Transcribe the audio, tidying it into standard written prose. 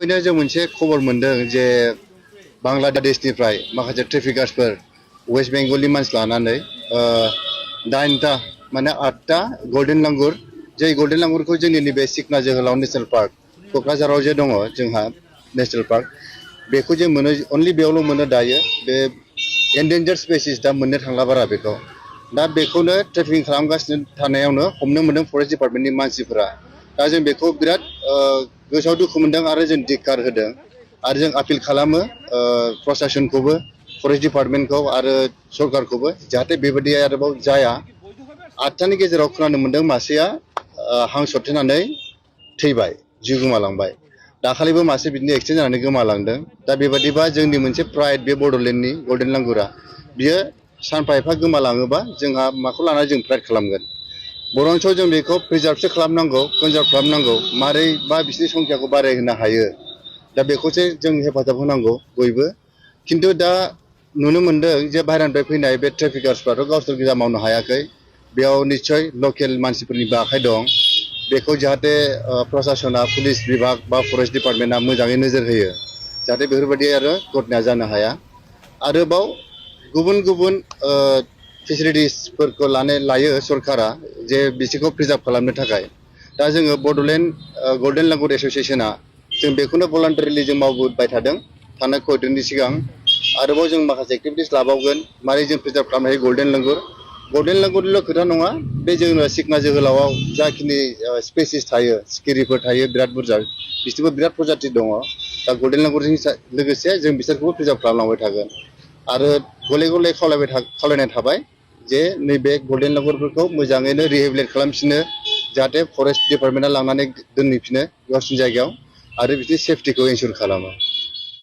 बेनो जों मोनसे खबर मोनदों जे बांलादेशनिफ्राय माखासे ट्रेफिकार्सफोर वेस्ट बेंगलनि मानसि लानानै 9टा माने 8टा गल्डेन लांगुर जे गल्डेन लांगुरखौ जोंनि नैबे सिखना जोहोलाव नेशनेल पार्क क'क्राझाराव जे दङ जोंहा नेशनेल पार्क बेखौ जों मोनो अनलि बेयावल' मोनो दायो बे एन्डेन्जार्ड स्पेसिस दा मोननो थांला बारा बेखौ दा बेखौनो ट्रेफिकिं खालामगासिनो थानायावनो हमनो मोनदों फरेस्ट डिपार्टमेन्टनि मानसिफोरा दा जों बेखौ बिराद गोसोआव दुखु मोनदों आरो जों धिक्कार होदों आरो जों आपिल खालामो प्रशासनखौबो फरेस्ट डिपार्टमेन्टखौ आरो सरकारखौबो जाहाथे बेबायदि आरोबाव जाया 8टानि गेजेराव खोनानो मोनदों मासेया हां सरथेनानै थैबाय जिउ गोमालांबाय दाखालिबो मासे बिदिनो एक्सिडेन्ट जानानै गोमालांदों दा बेबादिबा जोंनि मोनसे प्राइड बे बड'लेण्डनि गल्डेन लांगुरा बियो सानफा एफा गोमालाङोबा जोंहा माखौ लानानै जों प्राइड खालामगोन बरन्स जों बेखौ प्रिजार्भसो खालामनांगौ कनजार्भ खालामनांगौ मारै बा बिसोरनि संख्याखौ बारायहोनो हायो दा बेखौसो जों हेफाजाब होनांगौ बयबो खिन्थु दा नुनो मोनदों जे बाहेरानिफ्राय फैनाय बे ट्रेफिकार्सफ्राथ' गावसोर गोजा मावनो हायाखै बेयाव निस्सय लकेल मानसिफोरनिबो आखाइ दं बेखौ जाहाथे प्रशासना पुलिस बिभाग बा फरेस्ट डिपार्टमेन्टआ मोजाङै नोजोर होयो जाहाथे बेफोरबायदि आरो घटनाया जानो हाया आरोबाव गुबुन गुबुन फेसिलिटिसफोरखौ लायो सरकारा जे बिसोरखौ प्रिजार्भ खालामनो थाखाय दा जोङो बड'लेण्ड गल्डेन लांगुर एस'सियेसना जों बेखौनो भलान्टारिलि जों मावबोबाय थादों थांनाय कयदिननि सिगां आरोबाव जों माखासे एक्टिभिटिस लाबावगोन मारै जों प्रिजार्भ खालामनो हायो गल्डेन लांगुरनिल' खोथा नङा बे जोंनो सिखना जोहोलावआव जाखिनि स्पेसिस थायो सिखिरिफोर थायो बिराद बुरजा बिसोरबो बिराद प्रजाति दङ दा गल्डेन लांगुरजों लोगोसे जों बिसोरखौबो प्रिजार्भ खालामलांबाय थागोन आरो गले गले खावलायनाय थाबाय जे नैबे गल्डेन लांगुरफोरखौ मोजाङैनो रिहेबिलिट खालामफिनो जाहाथे फरेस्ट डिपार्टमेन्टआ लांनानै दोनहैफिनो गावसिनि जायगायाव आरो बिदि सेफटिखौ इनसुर खालामो